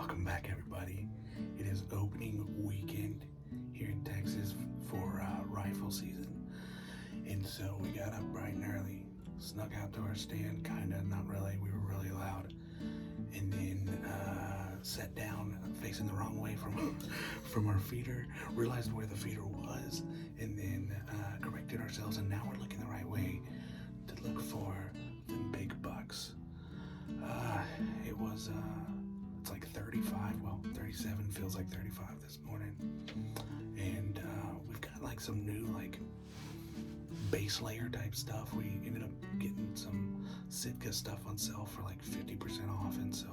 Welcome back, everybody. It is opening weekend here in Texas for rifle season, and so we got up bright and early, snuck out to our stand, kinda, not really, we were really loud, and then sat down facing the wrong way from our feeder, realized where the feeder was, and then corrected ourselves, and now we're looking the right way to look for them big bucks. It was it's like 35, well 37, feels like 35 this morning, and we've got like some new like base layer type stuff. We ended up getting some Sitka stuff on sale for like 50% off, and so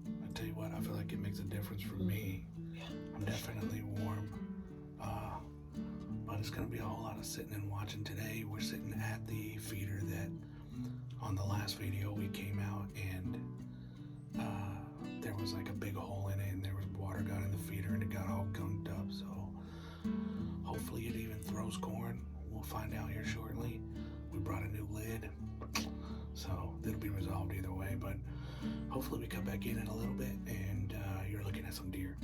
I tell you what, I feel like it makes a difference for me. I'm definitely warm, but it's gonna be a whole lot of sitting and watching today. We're sitting at the feeder that on the last video we came out, and there was like a big hole in it, and there was water got in the feeder, and it got all gunked up. So hopefully it even throws corn. We'll find out here shortly. We brought a new lid, so it'll be resolved either way. But hopefully we come back in a little bit, and you're looking at some deer.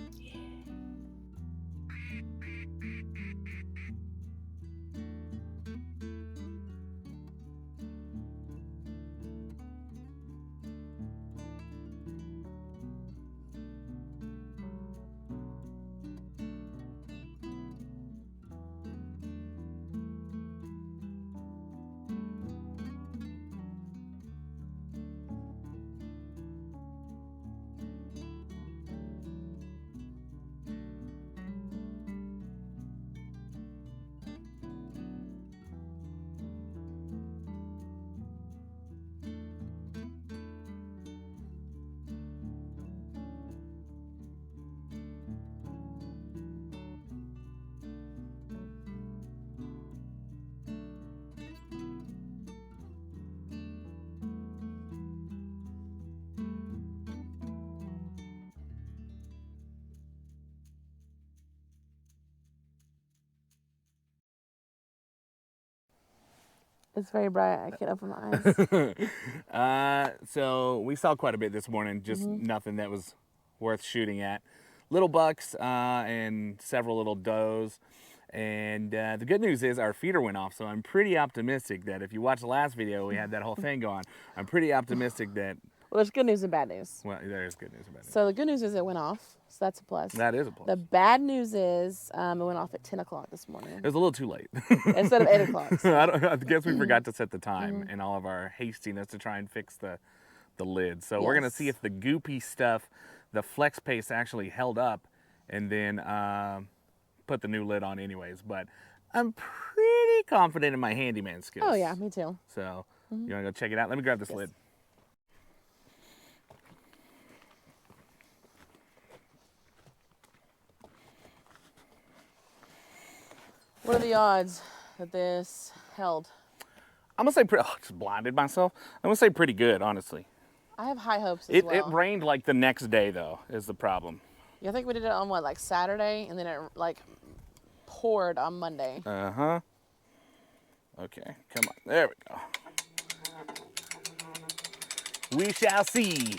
It's very bright. I can't open my eyes. So we saw quite a bit this morning, just nothing that was worth shooting at. Little bucks and several little does. And the good news is our feeder went off, so I'm pretty optimistic that if you watch the last video, we had that whole thing going. I'm pretty optimistic that... Well, there's good news and bad news. Well, there is good news and bad news. So the good news is it went off, so that's a plus. That is a plus. The bad news is it went off at 10 o'clock this morning. It was a little too late. Instead of 8 o'clock. So. I guess we forgot to set the time in all of our hastiness to try and fix the lid. So we're going to see if the goopy stuff, the flex paste actually held up, and then put the new lid on anyways. But I'm pretty confident in my handyman skills. Oh yeah, me too. So you want to go check it out? Let me grab this lid. What are the odds that this held? I'm going to say pretty... Oh, just blinded myself. I'm going to say pretty good, honestly. I have high hopes as well. It rained like the next day, though, is the problem. Yeah, I think we did it on what, like Saturday, and then it like poured on Monday. Uh-huh. Okay, come on. There we go. We shall see.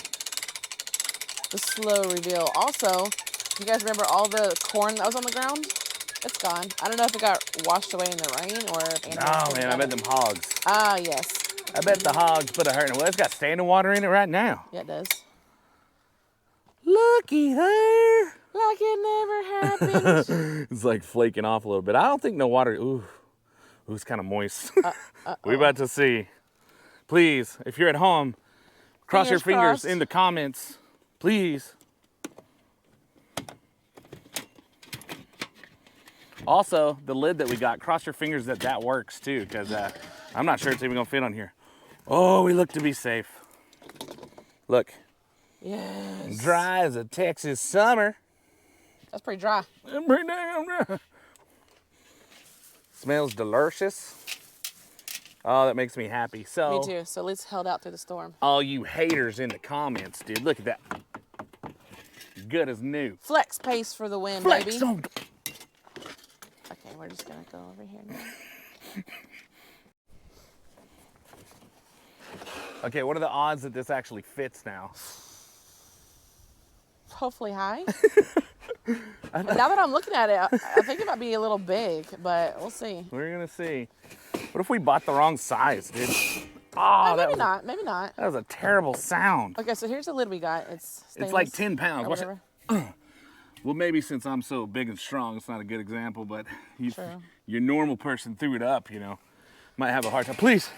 The slow reveal. Also, do you guys remember all the corn that was on the ground? It's gone. I don't know if it got washed away in the rain or if No, man, I bet them hogs. Ah, yes. I bet the hogs put a hurt in it. Well, it's got standing water in it right now. Yeah, it does. Looky there. Like it never happened. It's like flaking off a little bit. I don't think no water. Ooh, it's kind of moist. We're about to see. Please, if you're at home, cross your fingers in the comments. Please. Also, the lid that we got, cross your fingers that works too, because I'm not sure it's even gonna fit on here. Oh, we look to be safe. Look. Yes. Dry as a Texas summer. That's pretty dry. Pretty damn dry. Smells delicious. Oh, that makes me happy. So, me too. So at least held out through the storm. All you haters in the comments, dude, look at that. Good as new. Flex pace for the win, Flex baby. on. Okay, we're just gonna go over here now. Okay, what are the odds that this actually fits now? hopefully high. Now that I'm looking at it, I think it might be a little big, but we'll see. We're gonna see. What if we bought the wrong size, dude? Oh, Maybe not. Maybe not. That was a terrible sound. Okay, so here's the lid we got. It's like stainless 10 pounds. or Watch it. whatever. Well, maybe since I'm so big and strong, it's not a good example, but True. your normal person threw it up, you know, might have a hard time. Please.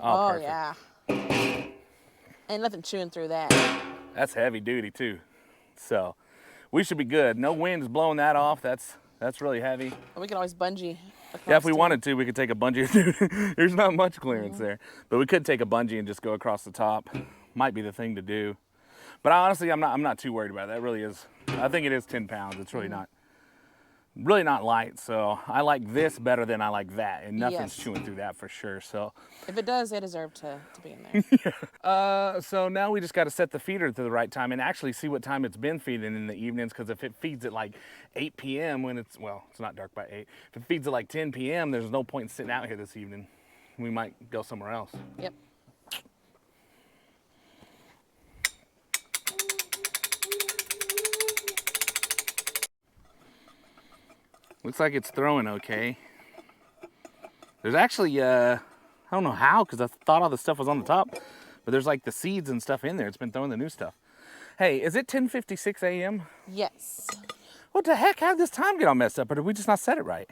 Oh, Perfect. yeah. Ain't nothing chewing through that. That's heavy duty too. So we should be good. No wind is blowing that off. That's really heavy. We can always bungee. Yeah, if we too. wanted to, we could take a bungee. There's not much clearance there, but we could take a bungee and just go across the top. Might be the thing to do. But honestly, I'm not too worried about it. That really is. I think it is 10 pounds. It's really not light. So I like this better than I like that, and nothing's chewing through that for sure. So if it does, they deserve to be in there. so now we just got to set the feeder to the right time and actually see what time it's been feeding in the evenings. Because if it feeds at like 8 p.m. when it's not dark by 8. If it feeds at like 10 p.m., there's no point in sitting out here this evening. We might go somewhere else. Yep. Looks like it's throwing okay. There's actually, I don't know how, because I thought all the stuff was on the top, but there's like the seeds and stuff in there. It's been throwing the new stuff. Hey, is it 10:56 a.m.? Yes. What the heck? How did this time get all messed up, or did we just not set it right?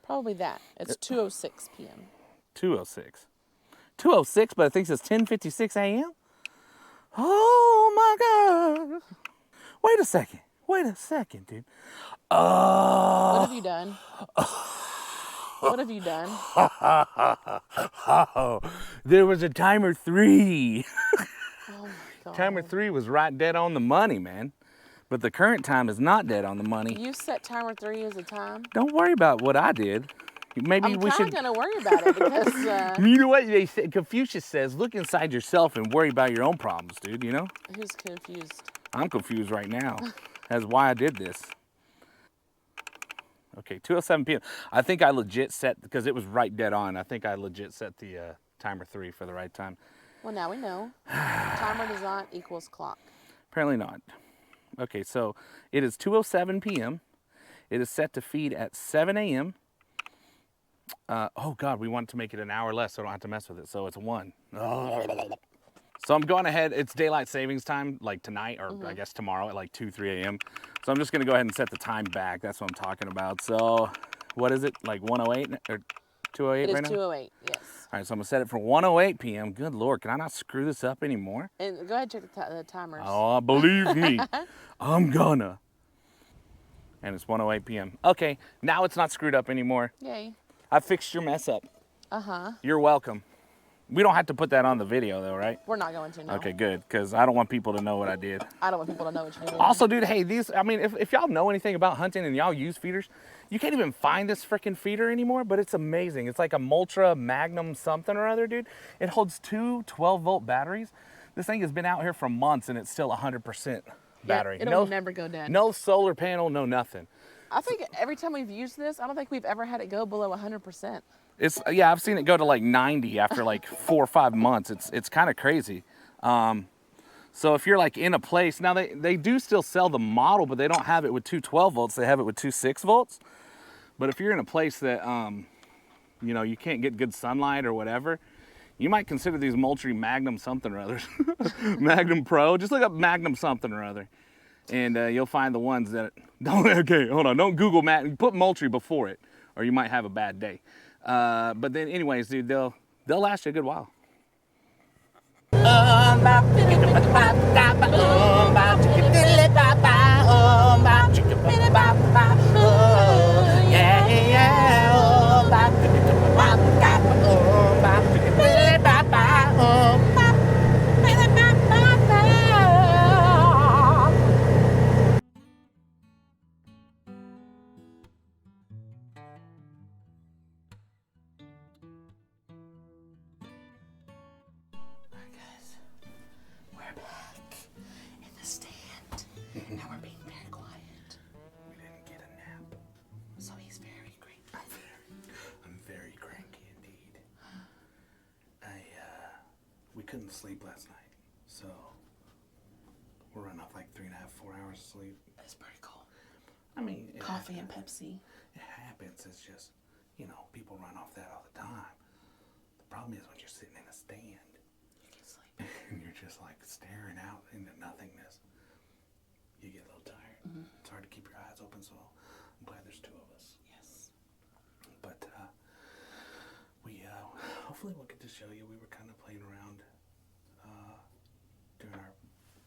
Probably that. It's 2:06 p.m. 2:06. 2:06, but it thinks it's 10:56 a.m.? Oh my God. Wait a second, dude. What have you done? What have you done? Oh, there was a timer 3. Oh my God. Timer 3 was right dead on the money, man. But the current time is not dead on the money. You set timer 3 as a time? Don't worry about what I did. Maybe we should. I'm kind of gonna worry about it because. You know what they say? Confucius says, "Look inside yourself and worry about your own problems, dude." You know? Who's confused? I'm confused right now. That's why I did this. Okay, 2:07 p.m. I think I legit set, because it was right dead on. I think I legit set the timer 3 for the right time. Well, now we know. Timer does not equals clock. Apparently not. Okay, so it is 2:07 p.m. It is set to feed at 7 a.m. Oh God, we want to make it an hour less so I don't have to mess with it. So it's 1. So I'm going ahead. It's daylight savings time, like tonight, or I guess tomorrow at like 2, 3 a.m. So I'm just going to go ahead and set the time back. That's what I'm talking about. So what is it, like 1:08 or 2:08 right now? It is 2:08, yes. All right, so I'm going to set it for 1:08 p.m. Good Lord, can I not screw this up anymore? And go ahead and check the timers. Oh, believe me, I'm gonna. And it's 1:08 p.m. Okay, now it's not screwed up anymore. Yay. I fixed your mess up. Uh-huh. You're welcome. We don't have to put that on the video though, right? We're not going to, no. Okay, good, because I don't want people to know what I did. I don't want people to know what you did. Also, dude, hey, if y'all know anything about hunting and y'all use feeders, you can't even find this freaking feeder anymore, but it's amazing. It's like a Multra Magnum something or other, dude. It holds 2 12-volt batteries. This thing has been out here for months and it's still 100% battery. It'll never go dead. No solar panel, no nothing. I think every time we've used this, I don't think we've ever had it go below 100%. Yeah, I've seen it go to like 90 after like 4 or 5 months. It's kind of crazy. So if you're like in a place, now they do still sell the model, but they don't have it with 2 12 volts. They have it with 2 6 volts. But if you're in a place that, you know, you can't get good sunlight or whatever, you might consider these Moultrie Magnum something or other. Magnum Pro, just look up Magnum something or other. And you'll find the ones that, okay, hold on, don't Google put Moultrie before it, or you might have a bad day. But then anyways, dude, they'll last you a good while. Now we're being very quiet. We didn't get a nap. So he's very cranky. I'm very cranky indeed. We couldn't sleep last night, so we'll run off like 3.5, 4 hours of sleep. It's pretty cool. I mean, Coffee and Pepsi. It happens. It's just, people run off that all the time. The problem is when you're sitting in a stand, you can sleep. And you're just like staring out into nothingness. You get a little tired. It's hard to keep your eyes open, so I'm glad there's two of us. Yes. But we hopefully we'll get to show you. We were kind of playing around during our,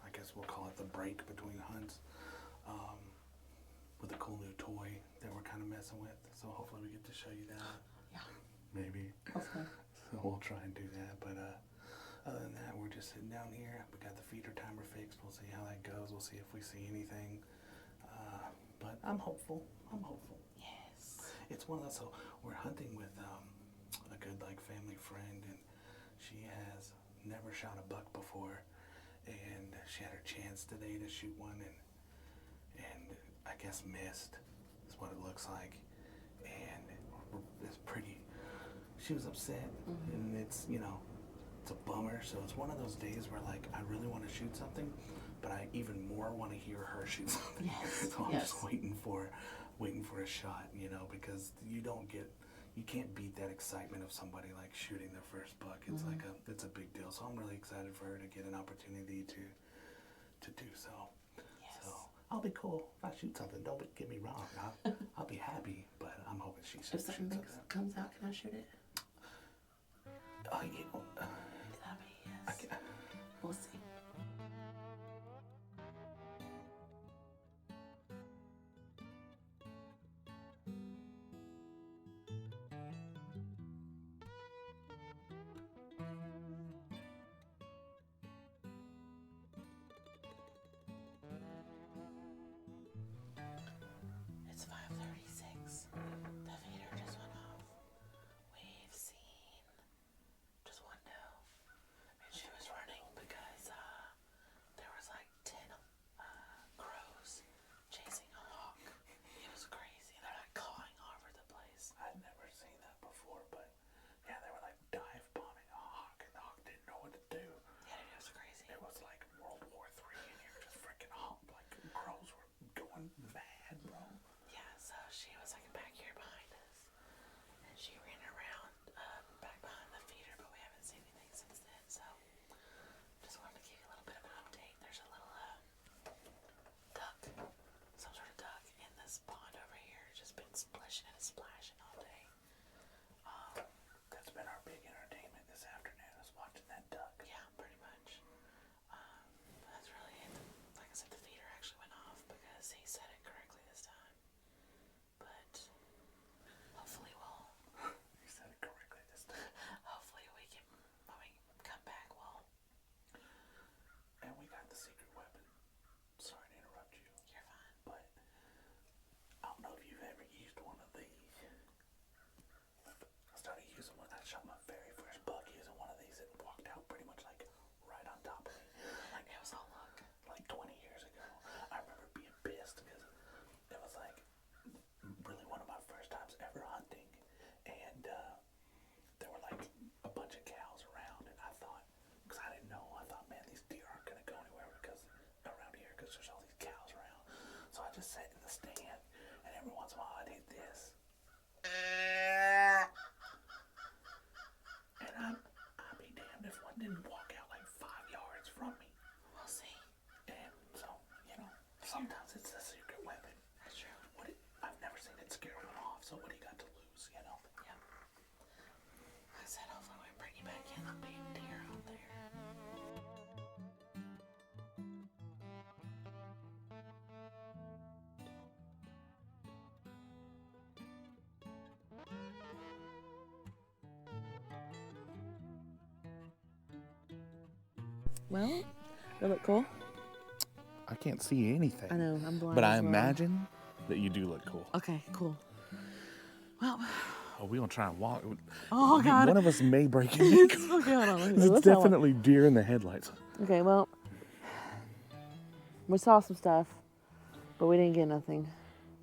I guess we'll call it the break between hunts, with a cool new toy that we're kind of messing with. So hopefully we get to show you that. Yeah. Maybe. Hopefully. So we'll try and do that. But other than that, we're just sitting down here. We got the feeder timer fixed. We'll see how that goes. We'll see if we see anything. But I'm hopeful. Yes. It's one of those. So we're hunting with a good family friend, and she has never shot a buck before, and she had her chance today to shoot one, and I guess missed. Is what it looks like, and it's pretty. She was upset, and it's it's a bummer. So it's one of those days where I really want to shoot something, but I even more want to hear her shoot something. Yes. So I'm just waiting for a shot, because you can't beat that excitement of somebody shooting their first buck. It's it's a big deal. So I'm really excited for her to get an opportunity to do so. Yes. So I'll be cool if I shoot something. Don't get me wrong. I'll be happy, but I'm hoping she shoots If something something. big comes out, can I shoot it? Oh, yeah. That'll be yes. We'll see. It's 5:36. The feeder just went off. We've seen just one doe, and she was running because there was 10 crows chasing a hawk. It was crazy. They're cawing all over the place. I'd never seen that before, but yeah, they were dive bombing a hawk, and the hawk didn't know what to do. Yeah, it was crazy. It was like World War III, and you're just freaking hawk. Crows were going mad, bro. Yeah, so she was back here behind us, and she ran around back behind the feeder, but we haven't seen anything since then. So just wanted to give you a little bit of an update. There's a little duck, some sort of duck in this pond over here, just been splishing and splashing all day. That's been our big entertainment this afternoon, is watching that duck. Yeah, pretty much. But that's really it. Like I said, the feeder actually went off because he said it correctly this time. But hopefully You said it correctly this time. hopefully we can, when we come back, And we got the secret weapon. Sorry to interrupt you, you're fine. but I don't know if you've ever used one of these. I started using one. I shot my very first buck using one of these and walked out pretty much right on top of me. It was all luck. 20 years ago. I remember being pissed because it was really one of my first times ever hunting, and there were a bunch of cows around, and I thought, because I didn't know, I thought, man, these deer aren't going to go anywhere around here because there's all these cows around. So I just sat in the stand, and every once in a while I'd hit this. And I'd be damned if one didn't walk out 5 yards from me. We'll see. And so, sometimes it's a secret weapon. That's true. I've never seen it scare one off, so what do you got to lose, Yep. I said hopefully we bring you back in. There'll be deer out there. Well, they look cool. I can't see anything. I know, I'm blind. But I as well. imagine that you do look cool. Okay, cool. Well, Oh, we're going to try and walk. oh God. One of us may break in. Okay, hold on. It's Let's have one. definitely deer in the headlights. Okay, well, we saw some stuff, but we didn't get nothing.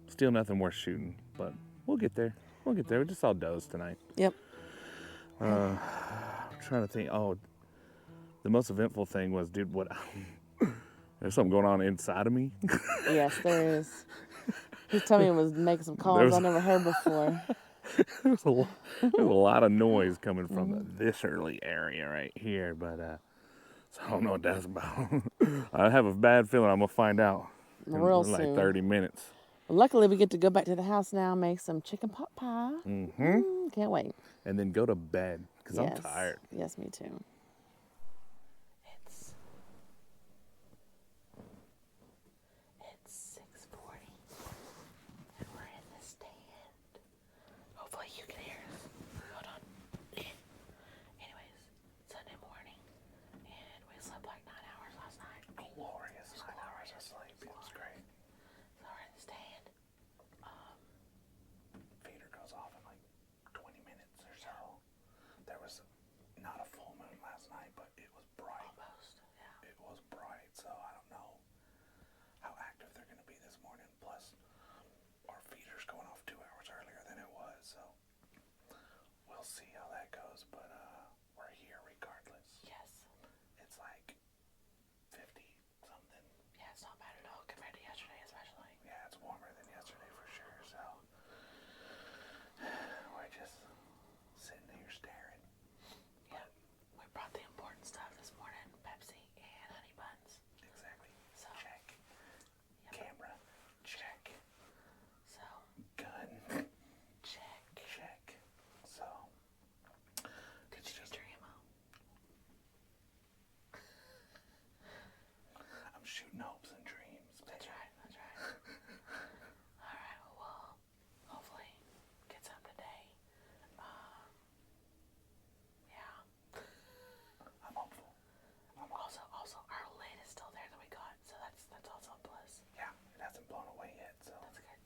Still nothing worth shooting, but we'll get there. We just saw does tonight. Yep. I'm trying to think. Oh, the most eventful thing was, dude, what There's something going on inside of me. Yes, there is. He's telling me it was making some calls I never heard before. There's a lot of noise coming from this early area right here, but so I don't know what that's about. I have a bad feeling I'm gonna find out Real in like soon. 30 minutes. Luckily, we get to go back to the house now and make some chicken pot pie. Can't wait. And then go to bed because I'm Yes. tired. Yes, me too. It's 6:40, and we're in the stand. Hopefully you can hear us. Hold on. Anyways, Sunday morning, and we slept like 9 hours last night. Glorious 9 hours of sleep. It was great. So we're in the stand. Feeder goes off in like 20 minutes or so. There was not a full moon last night, but it was bright. Almost, yeah. It was bright, so I don't know how active they're going to be this morning. Plus, our feeder's going off 2 hours earlier than it was, so we'll see how that goes. But we're here regardless. Yes. It's like 50 something. Yeah, it's not bad at all compared to yesterday, especially. Yeah, it's warmer than yesterday for sure, so we're just sitting here staring. Yeah. We brought the important stuff this morning: Pepsi and honey buns. Exactly. So Check. Yep. Camera. Check. So Gun. check. Check. So Did you use your ammo? I'm shooting hopes and dreams. That's right. That's right. All right. Well, we'll hopefully get some today. Yeah. I'm hopeful. Also, our lid is still there that we got, so that's also a plus. Yeah, it hasn't blown away yet, so. That's good.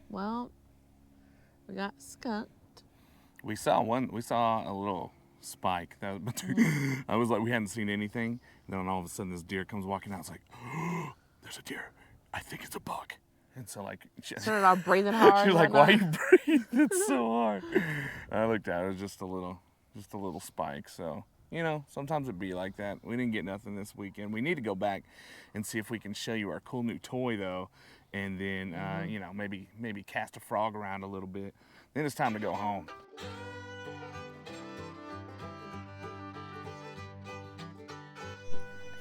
Well, we got skunked. We saw a little spike. But I was like, we hadn't seen anything. And then all of a sudden, this deer comes walking out. It's like, oh, there's a deer. I think it's a buck. And so, like, Started off breathing hard. she's like, whatnot. why you breathe? It's so hard. I looked at it. It was just a little spike. So, you know, sometimes it'd be like that. We didn't get nothing this weekend. We need to go back and see if we can show you our cool new toy, though. And then, you know, maybe cast a frog around a little bit. Then it's time to go home.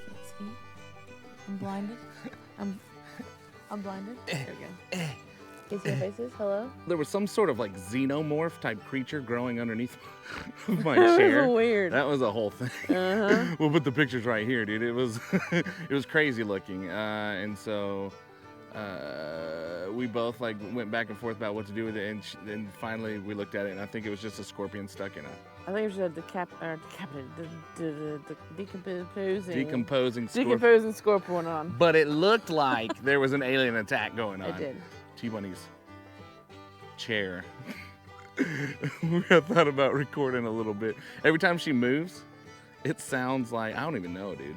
Can't see. I'm blinded. I'm blinded. There we go. Can you see your faces? Hello? There was some sort of like xenomorph type creature growing underneath my That chair. was weird. That was a whole thing. Uh-huh. We'll put the pictures right here, dude. It was it was crazy looking. And so we both like went back and forth about what to do with it, and then finally we looked at it, and I think it was just a scorpion stuck in a I think it was a decapitated, decomposing scorpion. decomposing scorpion on. But it looked like there was an alien attack going on. It did. T-Bunny's chair. We had thought about recording a little bit. Every time she moves, it sounds like, I don't even know, dude.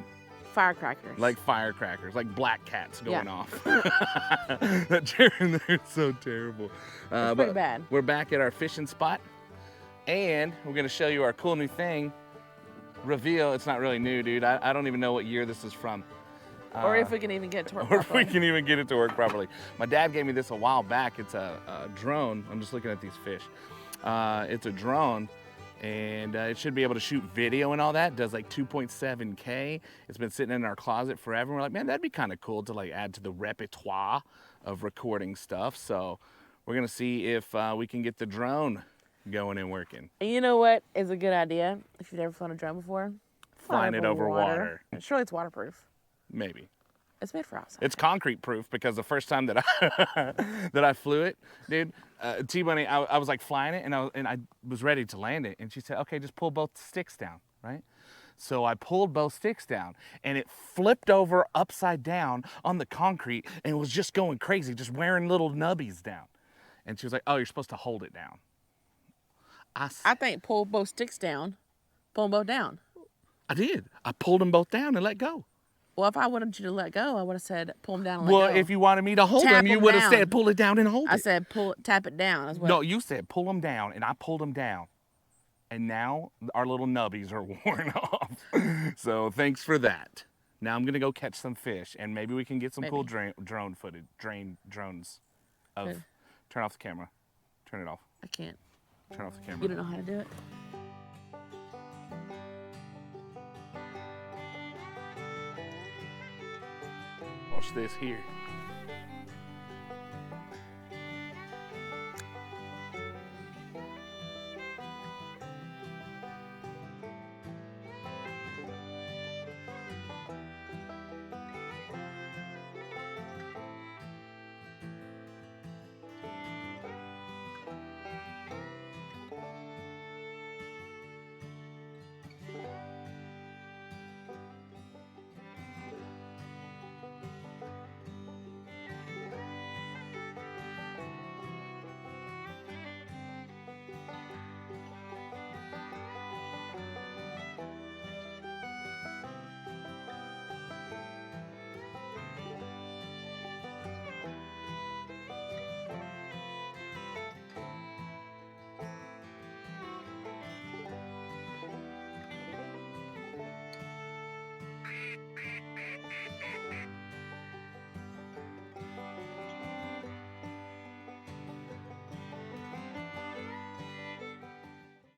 Firecrackers. Like firecrackers, like black cats going Yeah. off. That chair in there is so terrible. It's pretty bad. We're back at our fishing spot, and we're gonna show you our cool new thing. Reveal, it's not really new, dude. I don't even know what year this is from. Or if we can even get it to work Or if properly. we can even get it to work properly. My dad gave me this a while back. It's a drone. I'm just looking at these fish. It's a drone, and it should be able to shoot video and all that. It does like 2.7K. It's been sitting in our closet forever. And we're like, man, that'd be kind of cool to like add to the repertoire of recording stuff. So we're gonna see if we can get the drone going and working. And you know what is a good idea? If you've never flown a drone before, Flying it over water. Surely it's waterproof. Maybe. It's made for outside. It's concrete proof because the first time that I that I flew it, dude, T-Bunny, I was like flying it and I was ready to land it, and she said, "Okay, just pull both sticks down," right? So I pulled both sticks down, and it flipped over upside down on the concrete and was just going crazy, just wearing little nubbies down. And she was like, "Oh, you're supposed to hold it down." I think pull both sticks down, pull them both down. I did. I pulled them both down and let go. Well, if I wanted you to let go, I would have said pull them down and let Well, go. if you wanted me to hold Tap them, you them would have down. said pull it down and hold it. I said tap it down. Is what. No, you said pull them down, and I pulled them down. And now our little nubbies are worn off. So thanks for that. Now I'm gonna go catch some fish, and maybe we can get some cool drone footage, drones. Good. Turn off the camera. Turn it off. I can't. Turn off the camera. You don't know how to do it. Watch this here.